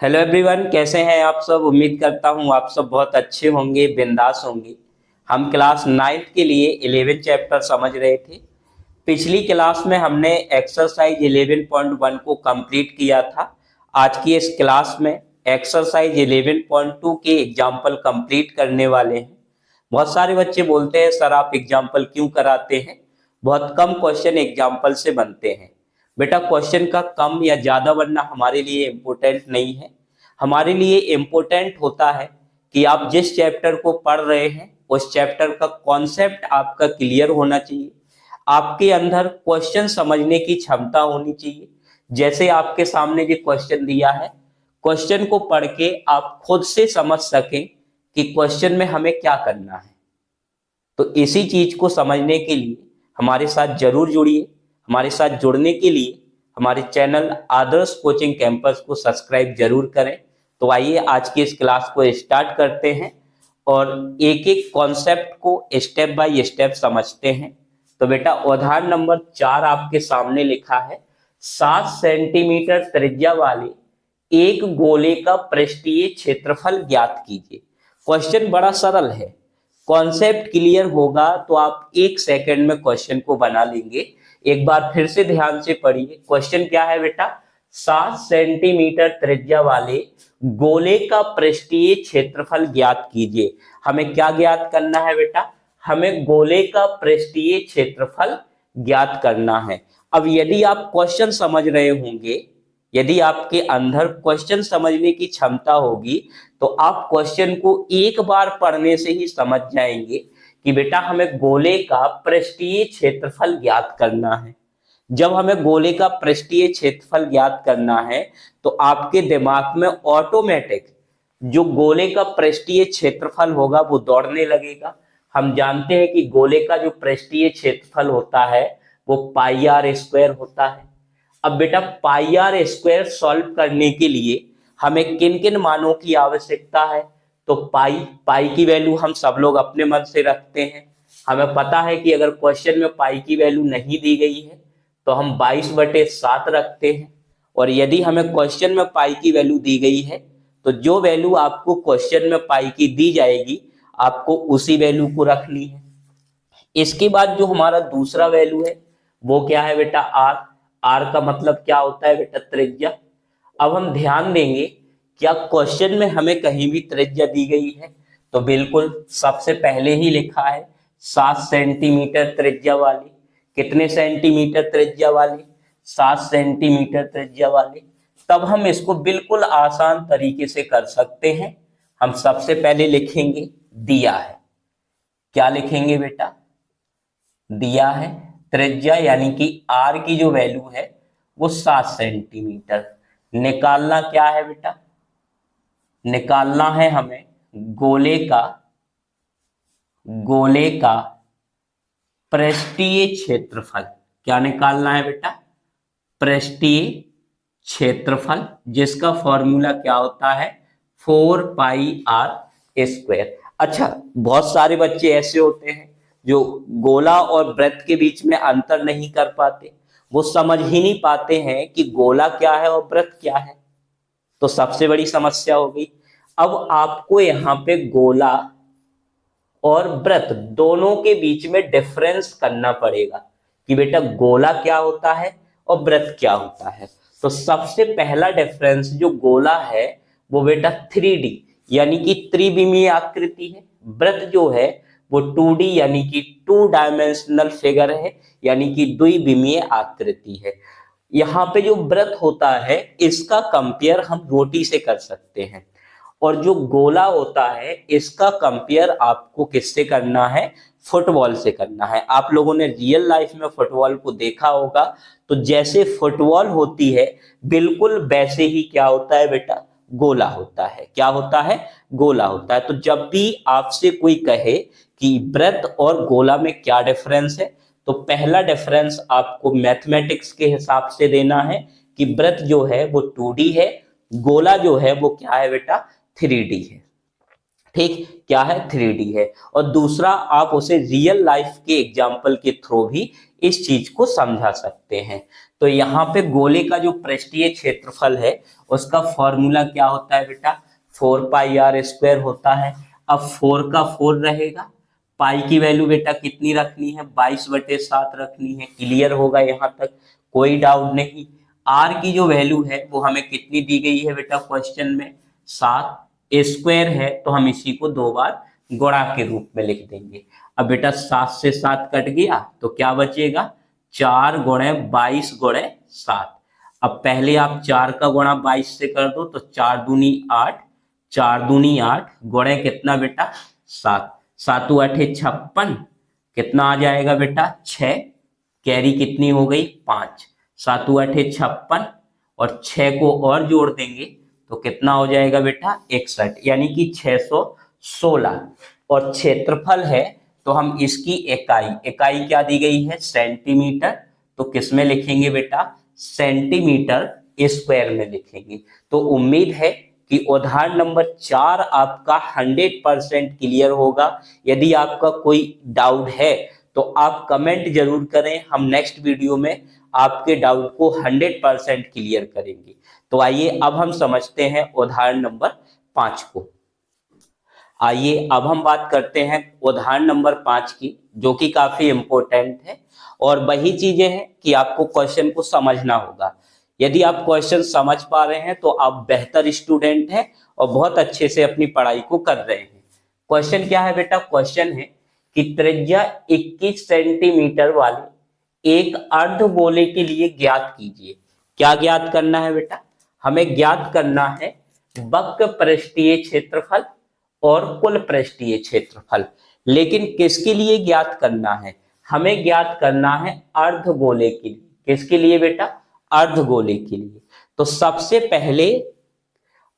Hello everyone, कैसे हैं आप सब। उम्मीद करता हूं आप सब बहुत अच्छे होंगे, बिंदास होंगे। हम क्लास 9th के लिए 11 चैप्टर समझ रहे थे। पिछली क्लास में हमने एक्सरसाइज 11.1 को कंप्लीट किया था। आज की इस क्लास में एक्सरसाइज 11.2 के एग्जाम्पल कंप्लीट करने वाले हैं। बहुत सारे बच्चे बोलते हैं सर आप एग्जाम्पल क्यों कराते हैं, बहुत कम क्वेश्चन एग्जाम्पल से बनते हैं। बेटा क्वेश्चन का कम या ज्यादा बनना हमारे लिए इम्पोर्टेंट नहीं है। हमारे लिए इम्पोर्टेंट होता है कि आप जिस चैप्टर को पढ़ रहे हैं उस चैप्टर का कॉन्सेप्ट आपका क्लियर होना चाहिए। आपके अंदर क्वेश्चन समझने की क्षमता होनी चाहिए। जैसे आपके सामने जो क्वेश्चन दिया है, क्वेश्चन को पढ़ के आप खुद से समझ सकें कि क्वेश्चन में हमें क्या करना है। तो इसी चीज को समझने के लिए हमारे साथ जरूर जुड़िए। हमारे साथ जुड़ने के लिए हमारे चैनल आदर्श कोचिंग कैंपस को सब्सक्राइब जरूर करें। तो आइए आज की इस क्लास को स्टार्ट करते हैं और एक एक कॉन्सेप्ट को स्टेप बाय स्टेप समझते हैं। तो बेटा उदाहरण नंबर 4 आपके सामने लिखा है, 7 सेंटीमीटर त्रिज्या वाले एक गोले का पृष्ठीय क्षेत्रफल ज्ञात कीजिए। क्वेश्चन बड़ा सरल है, कॉन्सेप्ट क्लियर होगा तो आप 1 सेकंड में क्वेश्चन को बना लेंगे। एक बार फिर से ध्यान से पढ़िए। क्वेश्चन क्या है बेटा, 7 सेंटीमीटर त्रिज्या वाले गोले का पृष्ठीय क्षेत्रफल ज्ञात कीजिए। हमें क्या ज्ञात करना है बेटा, हमें गोले का पृष्ठीय क्षेत्रफल ज्ञात करना है। अब यदि आप क्वेश्चन समझ रहे होंगे, यदि आपके अंदर क्वेश्चन समझने की क्षमता होगी तो आप क्वेश्चन को एक बार पढ़ने से ही समझ जाएंगे कि बेटा हमें गोले का पृष्ठीय क्षेत्रफल ज्ञात करना है। जब हमें गोले का पृष्ठीय क्षेत्रफल ज्ञात करना है तो आपके दिमाग में ऑटोमेटिक जो गोले का पृष्ठीय क्षेत्रफल होगा वो दौड़ने लगेगा। हम जानते हैं कि गोले का जो पृष्ठीय क्षेत्रफल होता है वो पाई आर स्क्वायर होता है। अब बेटा पाई आर स्क्वायर सॉल्व करने के लिए हमें किन किन मानों की आवश्यकता है, तो पाई पाई की वैल्यू हम सब लोग अपने मन से रखते हैं। हमें पता है कि अगर क्वेश्चन में पाई की वैल्यू नहीं दी गई है तो हम 22/7 रखते हैं। और यदि हमें क्वेश्चन में पाई की वैल्यू दी गई है तो जो वैल्यू आपको क्वेश्चन में पाई की दी जाएगी आपको उसी वैल्यू को रखनी है। इसके बाद जो हमारा दूसरा वैल्यू है वो क्या है बेटा, आर। आर का मतलब क्या होता है बेटा, त्रिज्या। अब हम ध्यान देंगे, क्या क्वेश्चन में हमें कहीं भी त्रिज्या दी गई है, तो बिल्कुल सबसे पहले ही लिखा है 7 सेंटीमीटर त्रिज्या वाली। कितने सेंटीमीटर त्रिज्या वाले, 7 सेंटीमीटर त्रिज्या वाले। तब हम इसको बिल्कुल आसान तरीके से कर सकते हैं। हम सबसे पहले लिखेंगे दिया है। क्या लिखेंगे बेटा, दिया है त्रिज्या यानी कि आर की जो वैल्यू है वो 7 सेंटीमीटर। निकालना क्या है बेटा, निकालना है हमें गोले का पृष्ठीय क्षेत्रफल। क्या निकालना है बेटा, पृष्ठीय क्षेत्रफल, जिसका फॉर्मूला क्या होता है, 4 पाई आर स्क्वायर। अच्छा, बहुत सारे बच्चे ऐसे होते हैं जो गोला और वृत्त के बीच में अंतर नहीं कर पाते, वो समझ ही नहीं पाते हैं कि गोला क्या है और वृत्त क्या है। तो सबसे बड़ी समस्या हो गई। अब आपको यहाँ पे गोला और वृत्त दोनों के बीच में डिफरेंस करना पड़ेगा कि बेटा गोला क्या होता है और वृत्त क्या होता है। तो सबसे पहला डिफरेंस जो गोला है वो बेटा 3D यानी कि त्रिविमीय आकृति है। वृत्त जो है वो 2D यानी कि 2 डायमेंशनल फिगर है, यानी कि द्विविमीय आकृति है। यहाँ पे जो वृत्त होता है इसका कंपेयर हम रोटी से कर सकते हैं, और जो गोला होता है इसका कंपेयर आपको किससे करना है, फुटबॉल से करना है। आप लोगों ने रियल लाइफ में फुटबॉल को देखा होगा, तो जैसे फुटबॉल होती है बिल्कुल वैसे ही क्या होता है बेटा, गोला होता है। क्या होता है, गोला होता है। तो जब भी आपसे कोई कहे कि वृत्त और गोला में क्या डिफरेंस है, तो पहला डिफरेंस आपको मैथमेटिक्स के हिसाब से देना है कि वृत्त जो है वो 2D है, गोला जो है वो क्या है बेटा, 3D है। ठीक, क्या है, 3D है। और दूसरा आप उसे रियल लाइफ के एग्जाम्पल के थ्रू भी इस चीज को समझा सकते हैं। तो यहाँ पे गोले का जो पृष्ठीय क्षेत्रफल है उसका फॉर्मूला क्या होता है बेटा, 4πr² होता है। अब 4 का 4 रहेगा, पाई की वैल्यू बेटा कितनी रखनी है, 22/7 रखनी है। क्लियर होगा यहाँ तक, कोई डाउट नहीं। आर की जो वैल्यू है वो हमें कितनी दी गई है बेटा क्वेश्चन में, 7 स्क्वायर है, तो हम इसी को 2 बार गुणा के रूप में लिख देंगे। अब बेटा 7 से 7 कट गया तो क्या बचेगा, 4 गुणे 22 गुणे 7। अब पहले आप 4 का गुणा 22 से कर दो तो 4 दूनी 8, 4 दूनी 8 गुणे कितना बेटा 7, 7 8 56, कितना आ जाएगा बेटा 6, कैरी कितनी हो गई 5, 7 8 56 और 6 को और जोड़ देंगे तो कितना हो जाएगा बेटा 61, यानी कि 616। और क्षेत्रफल है तो हम इसकी इकाई क्या दी गई है, सेंटीमीटर, तो किस में लिखेंगे बेटा, सेंटीमीटर स्क्वायर में लिखेंगे। तो उम्मीद है कि उदाहरण नंबर 4 आपका 100% क्लियर होगा। यदि आपका कोई डाउट है तो आप कमेंट जरूर करें, हम नेक्स्ट वीडियो में आपके डाउट को 100% क्लियर करेंगे। तो आइए अब हम समझते हैं उदाहरण नंबर 5 को। आइए अब हम बात करते हैं उदाहरण नंबर 5 की, जो कि काफी इंपॉर्टेंट है और वही चीजें हैं कि आपको क्वेश्चन को समझना होगा। यदि आप क्वेश्चन समझ पा रहे हैं तो आप बेहतर स्टूडेंट हैं और बहुत अच्छे से अपनी पढ़ाई को कर रहे हैं। क्वेश्चन क्या है बेटा, क्वेश्चन है कि त्रिज्या 21 सेंटीमीटर वाले एक अर्धगोले के लिए ज्ञात कीजिए। क्या ज्ञात करना है बेटा, हमें ज्ञात करना है वक्र पृष्ठीय क्षेत्रफल और कुल पृष्ठीय क्षेत्रफल। लेकिन किसके लिए ज्ञात करना है, हमें ज्ञात करना है अर्धगोले के लिए। किसके लिए बेटा, अर्धगोले के लिए। तो सबसे पहले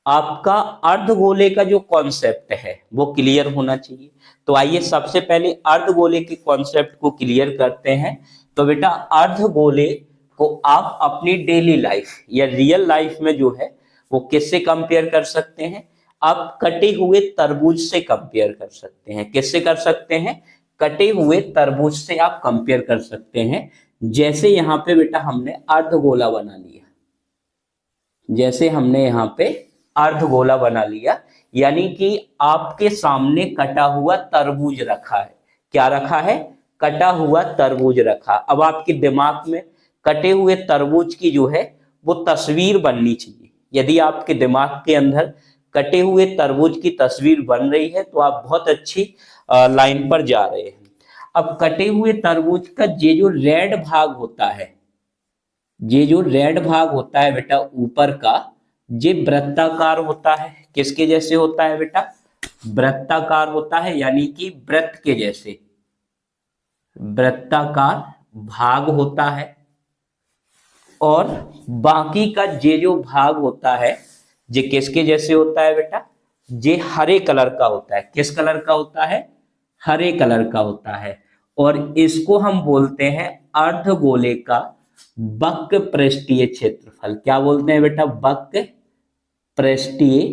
आपका अर्धगोले का जो कॉन्सेप्ट है वो क्लियर होना चाहिए। तो आइए सबसे पहले अर्धगोले के कॉन्सेप्ट को क्लियर करते हैं। तो बेटा अर्धगोले को आप अपनी डेली लाइफ या रियल लाइफ में जो है वो किससे कंपेयर कर सकते हैं, आप कटे हुए तरबूज से कंपेयर कर सकते हैं। किससे कर सकते हैं, कटे हुए तरबूज से आप कंपेयर कर सकते हैं। जैसे यहाँ पे बेटा हमने अर्धगोला बना लिया, जैसे हमने यहाँ पे अर्धगोला बना लिया, यानी कि आपके सामने कटा हुआ तरबूज रखा है। क्या रखा है, कटा हुआ तरबूज रखा। अब आपके दिमाग में कटे हुए तरबूज की जो है वो तस्वीर बननी चाहिए। यदि आपके दिमाग के अंदर कटे हुए तरबूज की तस्वीर बन रही है तो आप बहुत अच्छी लाइन पर जा रहे हैं। अब कटे हुए तरबूज का ये जो रेड भाग होता है, ये जो रेड भाग होता है बेटा ऊपर का, ये वृत्ताकार होता है। किसके जैसे होता है बेटा, वृत्ताकार होता है, यानी कि वृत्त के जैसे वृत्ताकार भाग होता है। और बाकी का ये जो भाग होता है ये किसके जैसे होता है बेटा, ये हरे कलर का होता है। किस कलर का होता है, हरे कलर का होता है। और इसको हम बोलते हैं अर्धगोले का वक्र पृष्ठीय क्षेत्रफल। क्या बोलते हैं बेटा, वक्र पृष्ठीय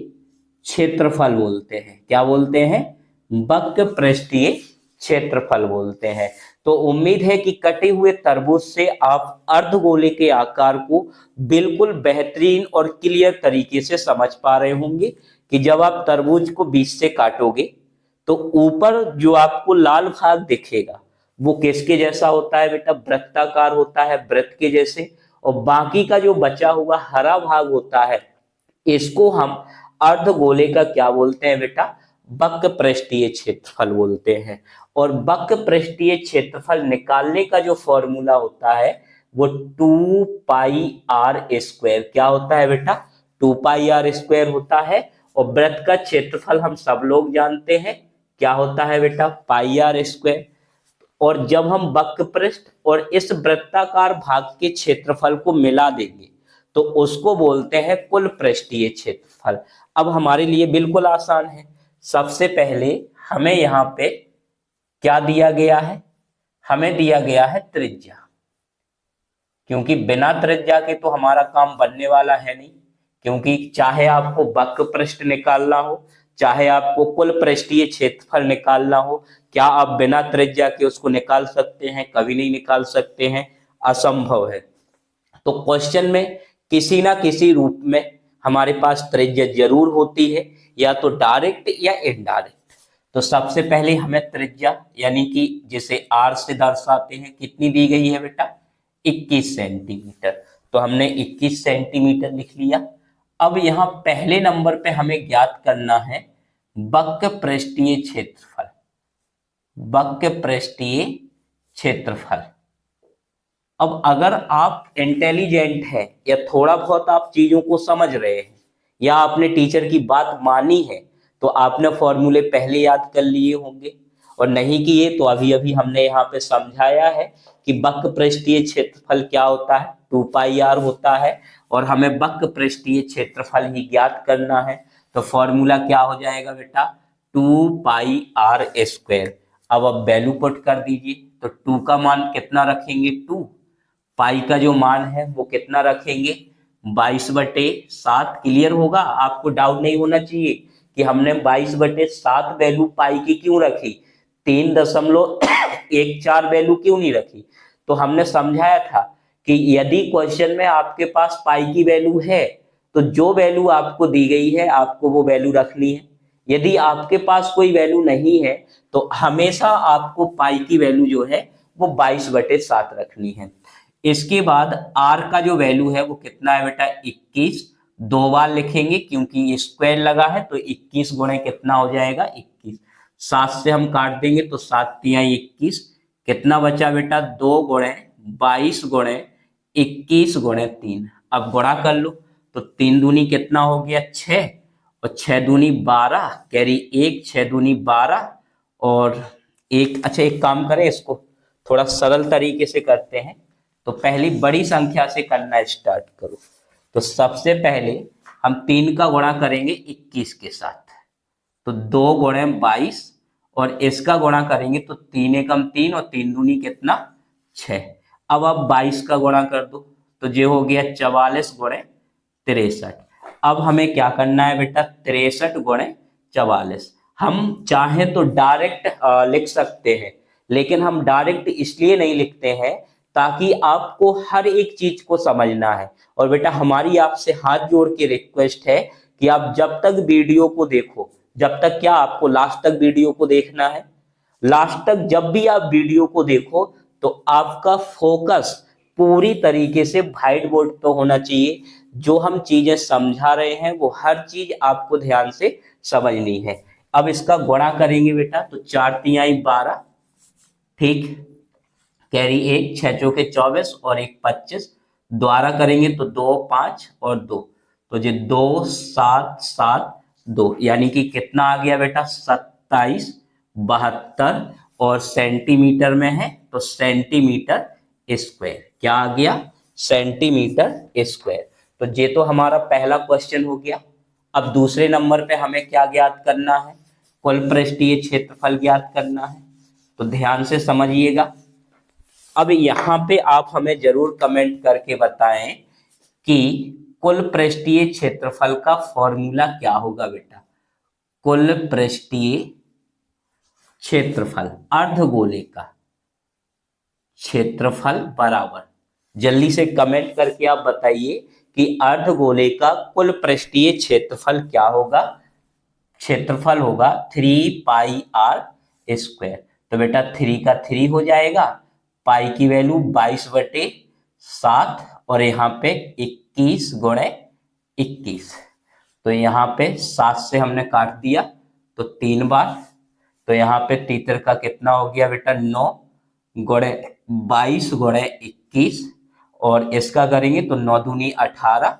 क्षेत्रफल बोलते हैं। क्या बोलते हैं, वक्र पृष्ठीय क्षेत्रफल बोलते हैं। तो उम्मीद है कि कटे हुए तरबूज से आप अर्धगोले के आकार को बिल्कुल बेहतरीन और क्लियर तरीके से समझ पा रहे होंगे कि जब आप तरबूज को बीच से काटोगे तो ऊपर जो आपको लाल भाग दिखेगा वो किसके जैसा होता है बेटा, वृत्ताकार होता है, वृत्त के जैसे। और बाकी का जो बचा हुआ हरा भाग होता है इसको हम अर्धगोले का क्या बोलते हैं बेटा, वक्र पृष्ठीय क्षेत्रफल बोलते हैं। और वक्र पृष्ठीय क्षेत्रफल निकालने का जो फॉर्मूला होता है वो 2πr²। क्या होता है बेटा, 2πr² होता है। और वृत्त का क्षेत्रफल हम सब लोग जानते हैं, क्या होता है बेटा, πr²। और जब हम वक्र पृष्ठ और इस वृत्ताकार भाग के क्षेत्रफल को मिला देंगे तो उसको बोलते हैं कुल पृष्ठीय क्षेत्रफल। अब हमारे लिए बिल्कुल आसान है। सबसे पहले हमें यहाँ पे क्या दिया गया है, हमें दिया गया है त्रिज्या, क्योंकि बिना त्रिज्या के तो हमारा काम बनने वाला है नहीं। क्योंकि चाहे आपको वक्र पृष्ठ निकालना हो, चाहे आपको कुल पृष्ठीय क्षेत्रफल निकालना हो, क्या आप बिना त्रिज्या के उसको निकाल सकते हैं? कभी नहीं निकाल सकते हैं, असंभव है। तो क्वेश्चन में किसी ना किसी रूप में हमारे पास त्रिज्या जरूर होती है, या तो डायरेक्ट या इनडायरेक्ट। तो सबसे पहले हमें त्रिज्या यानी कि जिसे आर से दर्शाते हैं कितनी दी गई है बेटा? 21 सेंटीमीटर। तो हमने 21 सेंटीमीटर लिख लिया। अब यहाँ पहले नंबर पे हमें ज्ञात करना है वक्र पृष्ठीय क्षेत्रफल। वक्र पृष्ठीय क्षेत्रफल। अब अगर आप इंटेलिजेंट हैं या थोड़ा बहुत आप चीजों को समझ रहे हैं या आपने टीचर की बात मानी है, तो आपने फॉर्मूले पहले याद कर लिए होंगे, और नहीं किए तो अभी अभी हमने यहाँ पे समझाया है कि वक्र पृष्ठीय क्षेत्रफल क्या होता है, 2πr होता है, और हमें वक्र पृष्ठीय क्षेत्रफल ही ज्ञात करना है। तो फॉर्मूला क्या हो जाएगा बेटा? 2πr²। अब आप वैल्यू पुट कर दीजिए। तो 2 का मान कितना रखेंगे? 2। पाई का जो मान है वो कितना रखेंगे? 22/7। क्लियर होगा? आपको डाउट नहीं होना चाहिए कि हमने 22/7 वैल्यू पाई की क्यों रखी, 3.14 वैल्यू क्यों नहीं रखी। तो हमने समझाया था कि यदि क्वेश्चन में आपके पास पाई की वैल्यू है तो जो वैल्यू आपको दी गई है आपको वो वैल्यू रखनी है। यदि आपके पास कोई वैल्यू नहीं है तो हमेशा आपको पाई की वैल्यू जो है वो 22/7 रखनी है। इसके बाद आर का जो वैल्यू है वो कितना है बेटा? 21। 2 बार लिखेंगे क्योंकि स्क्वायर लगा है, तो 21 गुणे कितना हो जाएगा? 21। 7 से हम काट देंगे तो 7 तिया 21। कितना बचा बेटा? 2 गुणे 22 गुणे 21 गुणे 3। अब गुणा कर लो तो 3 दूनी कितना हो गया? 6, और 6 दूनी 12, कैरी 1, 6 दूनी 12 और एक। अच्छा एक काम करें, इसको थोड़ा सरल तरीके से करते हैं। तो पहली बड़ी संख्या से करना स्टार्ट करो। तो सबसे पहले हम 3 का गुणा करेंगे 21 के साथ, तो 2 गुणे 22, और इसका गुणा करेंगे तो 3 एकम 3 और 3 दूनी कितना? 6। अब आप 22 का गुणा कर दो तो ये हो गया 44 गुणे 63। अब हमें क्या करना है बेटा? 63 गुणे 44। हम चाहें तो डायरेक्ट लिख सकते हैं, लेकिन हम डायरेक्ट इसलिए नहीं लिखते हैं ताकि आपको हर एक चीज को समझना है। और बेटा हमारी आपसे हाथ जोड़ के रिक्वेस्ट है कि आप जब तक वीडियो को देखो, जब तक क्या आपको लास्ट तक वीडियो को देखना है, लास्ट तक जब भी आप वीडियो को देखो तो आपका फोकस पूरी तरीके से व्हाइट बोर्ड पर होना चाहिए। जो हम चीजें समझा रहे हैं वो हर चीज आपको ध्यान से समझनी है। अब इसका गुणा करेंगे बेटा तो 4 तिहाई 12, ठीक, कैरी 1, 6 चौके 24 और 1 25, द्वारा करेंगे तो 2 5 और 2, तो ये 2 7 7 2, यानी कि कितना आ गया बेटा? 27 72, और सेंटीमीटर में है तो सेंटीमीटर स्क्वायर। क्या आ गया? Centimetre square. तो ये तो हमारा पहला क्वेश्चन हो गया। अब दूसरे नंबर पे हमें क्या ज्ञात करना है? कुल पृष्ठीय क्षेत्रफल ज्ञात करना है। तो ध्यान से समझिएगा। अब यहाँ पे आप हमें जरूर कमेंट करके बताएं कि कुल पृष्ठीय क्षेत्रफल का फॉर्मूला क्या होगा बेटा? कुल पृष्ठीय क्षेत्रफल अर्धगोले का क्षेत्रफल बराबर, जल्दी से कमेंट करके आप बताइए कि अर्धगोले का कुल पृष्ठीय क्षेत्रफल क्या होगा? क्षेत्रफल होगा 3πr²। तो बेटा 3 का 3 हो जाएगा, पाई की वैल्यू 22/7, और यहाँ पे 21 गुणे 21। तो यहाँ पे 7 से हमने काट दिया तो 3 बार, तो यहाँ पे तीतर का कितना हो गया बेटा? 9 गुणे 22 गुणे 21, और इसका करेंगे तो 9 दूनी 18,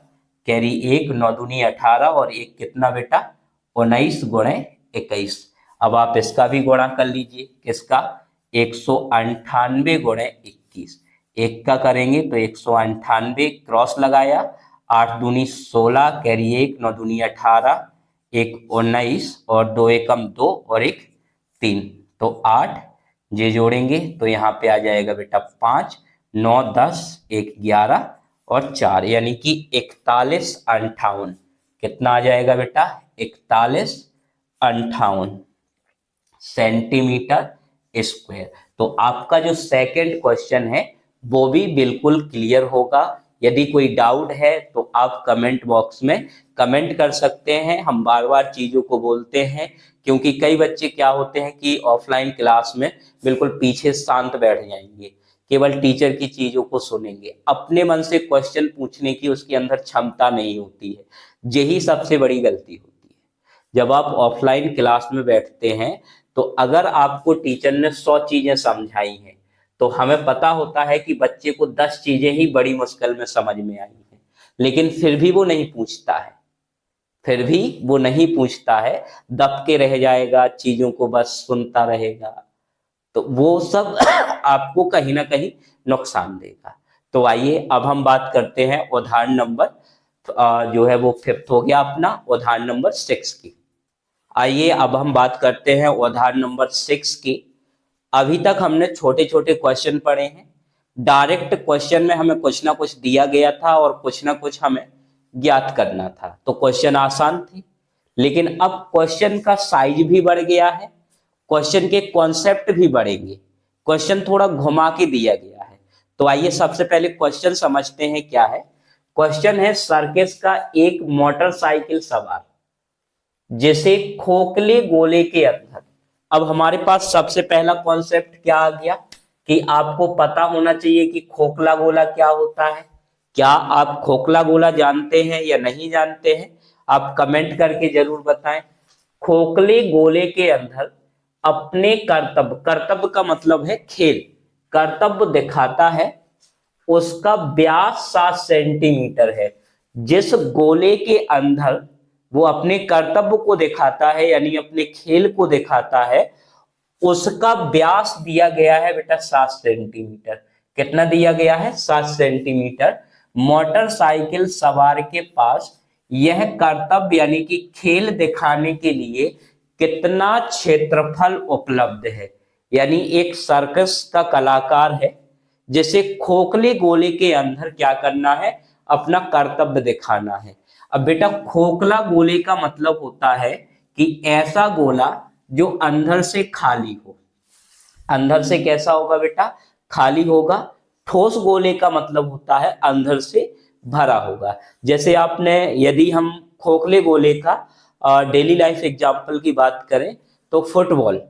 कैरी 1, 9 दूनी 18 और 1 कितना बेटा? 19 गुणे 21। अब आप इसका भी गुणा कर लीजिए, किसका? 198 गुणे 21। एक का करेंगे तो 198, क्रॉस लगाया, 8 दूनी 16, कैरी 1, 9 दूनी 18, 1 19 और 2 एकम 2 और 1 3, तो 8। ये जोड़ेंगे तो यहाँ पे आ जाएगा बेटा 5, 9 10, 1 11 और 4, यानी कि 41 58। कितना आ जाएगा बेटा? 41 सेंटीमीटर स्क्वायर। तो आपका जो सेकंड क्वेश्चन है वो भी बिल्कुल क्लियर होगा। यदि कोई डाउट है तो आप कमेंट बॉक्स में कमेंट कर सकते हैं। हम बार बार चीजों को बोलते हैं क्योंकि कई बच्चे क्या होते हैं कि ऑफलाइन क्लास में बिल्कुल पीछे शांत बैठ जाएंगे, केवल टीचर की चीजों को सुनेंगे, अपने मन से क्वेश्चन पूछने की उसके अंदर क्षमता नहीं होती है। यही सबसे बड़ी गलती होती है। जब आप ऑफलाइन क्लास में बैठते हैं तो अगर आपको टीचर ने 100 चीजें समझाई हैं तो हमें पता होता है कि बच्चे को 10 चीजें ही बड़ी मुश्किल में समझ में आई हैं, लेकिन फिर भी वो नहीं पूछता है, फिर भी वो नहीं पूछता है, दब के रह जाएगा, चीजों को बस सुनता रहेगा। तो वो सब आपको कहीं ना कहीं नुकसान देगा। तो आइए अब हम बात करते हैं उदाहरण नंबर जो है वो 5th हो गया अपना, उदाहरण नंबर 6 की। आइए अब हम बात करते हैं उदाहरण नंबर 6 की। अभी तक हमने छोटे छोटे क्वेश्चन पढ़े हैं। डायरेक्ट क्वेश्चन में हमें कुछ ना कुछ दिया गया था और कुछ ना कुछ हमें ज्ञात करना था, तो क्वेश्चन आसान थे। लेकिन अब क्वेश्चन का साइज भी बढ़ गया है, क्वेश्चन के कॉन्सेप्ट भी बढ़ेंगे, क्वेश्चन थोड़ा घुमा के दिया गया है। तो आइए सबसे पहले क्वेश्चन समझते हैं क्या है। क्वेश्चन है सर्कस का एक मोटरसाइकिल सवार जैसे खोखले गोले के अंदर। अब हमारे पास सबसे पहला कॉन्सेप्ट क्या आ गया कि आपको पता होना चाहिए कि खोखला गोला क्या होता है। क्या आप खोखला गोला जानते हैं या नहीं जानते हैं? आप कमेंट करके जरूर बताएं। खोखले गोले के अंदर अपने कर्तव्य, कर्तव्य का मतलब है खेल, कर्तव्य दिखाता है। उसका व्यास 7 सेंटीमीटर है। जिस गोले के अंदर वो अपने कर्तव्य को दिखाता है यानी अपने खेल को दिखाता है, उसका व्यास दिया गया है बेटा 7 सेंटीमीटर। कितना दिया गया है? 7 सेंटीमीटर। मोटरसाइकिल सवार के पास यह कर्तव्य यानी कि खेल दिखाने के लिए कितना क्षेत्रफल उपलब्ध है। यानी एक सर्कस का कलाकार है जिसे खोखले गोले के अंदर क्या करना है? अपना कर्तव्य दिखाना है। अब बेटा खोखला गोले का मतलब होता है कि ऐसा गोला जो अंदर से खाली हो। अंदर से कैसा होगा बेटा? खाली होगा। ठोस गोले का मतलब होता है अंदर से भरा होगा। जैसे आपने, यदि हम खोखले गोले का डेली लाइफ एग्जांपल की बात करें तो फुटबॉल,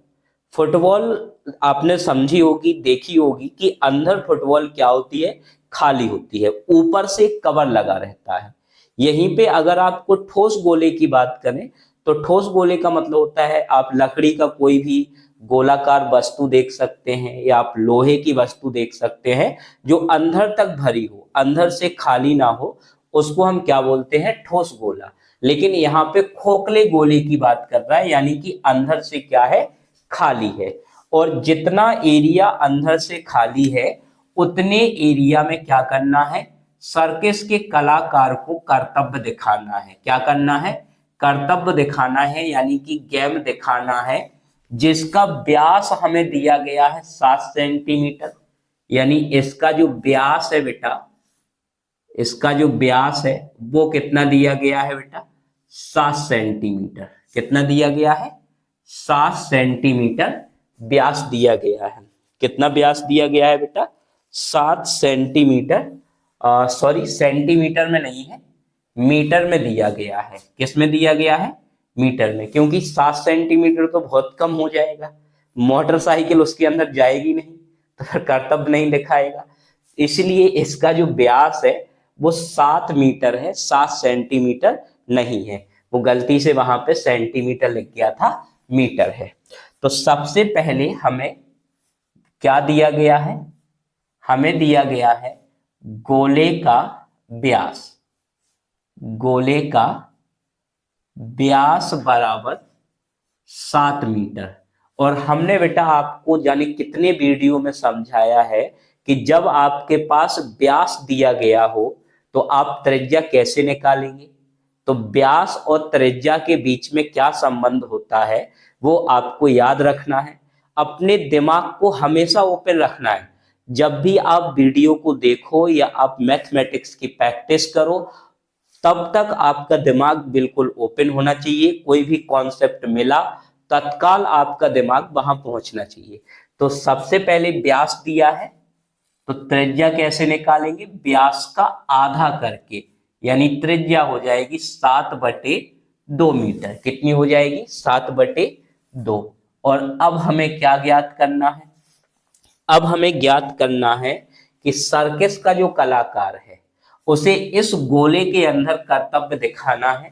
फुटबॉल आपने समझी होगी, देखी होगी कि अंदर फुटबॉल क्या होती है? खाली होती है, ऊपर से कवर लगा रहता है। यहीं पे अगर आपको ठोस गोले की बात करें तो ठोस गोले का मतलब होता है आप लकड़ी का कोई भी गोलाकार वस्तु देख सकते हैं या आप लोहे की वस्तु देख सकते हैं जो अंदर तक भरी हो, अंदर से खाली ना हो, उसको हम क्या बोलते हैं? ठोस गोला। लेकिन यहाँ पे खोखले गोले की बात कर रहा है यानी कि अंदर से क्या है? खाली है। और जितना एरिया अंदर से खाली है उतने एरिया में क्या करना है? सर्कस के कलाकार को कर्तव्य दिखाना है। क्या करना है? कर्तव्य दिखाना है यानी कि गेम दिखाना है, जिसका व्यास हमें दिया गया है 7 सेंटीमीटर। यानी इसका जो व्यास है बेटा, इसका जो व्यास है वो कितना दिया गया है बेटा? 7 सेंटीमीटर। कितना दिया गया है? 7 सेंटीमीटर व्यास दिया गया है। कितना व्यास दिया गया है बेटा? 7 सेंटीमीटर। सॉरी, सेंटीमीटर में नहीं है, मीटर में दिया गया है। किस में दिया गया है? मीटर में, क्योंकि 7 सेंटीमीटर तो बहुत कम हो जाएगा, मोटरसाइकिल उसके अंदर जाएगी नहीं तो फिर कर्तव्य नहीं दिखाएगा। इसलिए इसका जो व्यास है वो 7 मीटर है, 7 सेंटीमीटर नहीं है। वो गलती से वहां पे सेंटीमीटर लिख गया था, मीटर है। तो सबसे पहले हमें क्या दिया गया है? हमें दिया गया है गोले का व्यास। गोले का व्यास बराबर 7 मीटर। और हमने बेटा आपको जाने कितने वीडियो में समझाया है कि जब आपके पास व्यास दिया गया हो तो आप त्रिज्या कैसे निकालेंगे। तो व्यास और त्रिज्या के बीच में क्या संबंध होता है वो आपको याद रखना है। अपने दिमाग को हमेशा ओपन रखना है। जब भी आप वीडियो को देखो या आप मैथमेटिक्स की प्रैक्टिस करो, तब तक आपका दिमाग बिल्कुल ओपन होना चाहिए। कोई भी कॉन्सेप्ट मिला तत्काल आपका दिमाग वहां पहुंचना चाहिए। तो सबसे पहले व्यास दिया है, तो त्रिज्या कैसे निकालेंगे? व्यास का आधा करके, यानी त्रिज्या हो जाएगी 7/2 मीटर। कितनी हो जाएगी? 7/2। और अब हमें क्या ज्ञात करना है? अब हमें ज्ञात करना है कि सर्कस का जो कलाकार है उसे इस गोले के अंदर कर्तव्य दिखाना है।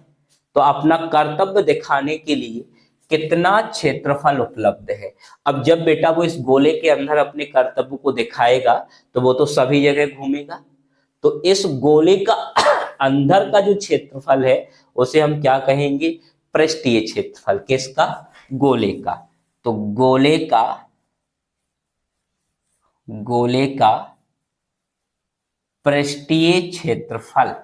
तो अपना कर्तव्य दिखाने के लिए कितना क्षेत्रफल उपलब्ध है। अब जब बेटा वो इस गोले के अंदर अपने कर्तव्य को दिखाएगा तो वो तो सभी जगह घूमेगा। तो इस गोले का अंदर का जो क्षेत्रफल है उसे हम क्या कहेंगे? पृष्ठीय क्षेत्रफल। किसका? गोले का। तो गोले का पृष्ठीय क्षेत्रफल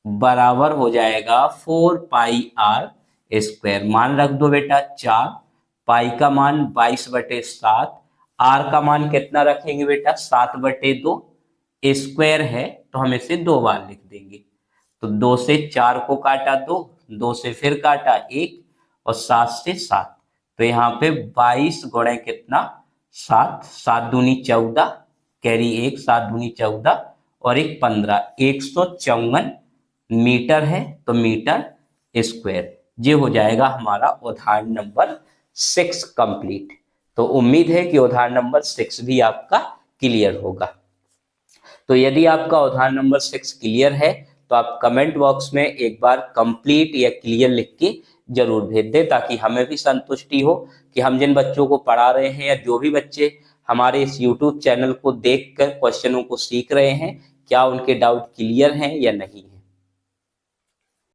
बराबर हो जाएगा 4πr²। मान रख दो बेटा 4, पाई का मान 22/7, आर का मान कितना रखेंगे बेटा? 7/2। स्क्वायर है तो हम इसे 2 बार लिख देंगे। तो 2 से 4 को काटा 2, 2 से फिर काटा 1 और 7 से 7। तो यहाँ पे 22 गुणे कितना? 7, 7 दूनी 14, कैरी 1, 7 दूनी 14 और 1 15, 154 मीटर है। तो मीटर स्क्वायर। ये हो जाएगा हमारा उदाहरण नंबर 6 कंप्लीट। तो उम्मीद है कि उदाहरण नंबर 6 भी आपका क्लियर होगा। तो यदि आपका उदाहरण नंबर 6 क्लियर है तो आप कमेंट बॉक्स में एक बार कंप्लीट या क्लियर लिख के जरूर भेज दें, ताकि हमें भी संतुष्टि हो कि हम जिन बच्चों को पढ़ा रहे हैं या जो भी बच्चे हमारे इस YouTube चैनल को देखकर क्वेश्चनों को सीख रहे हैं, क्या उनके डाउट क्लियर हैं या नहीं है।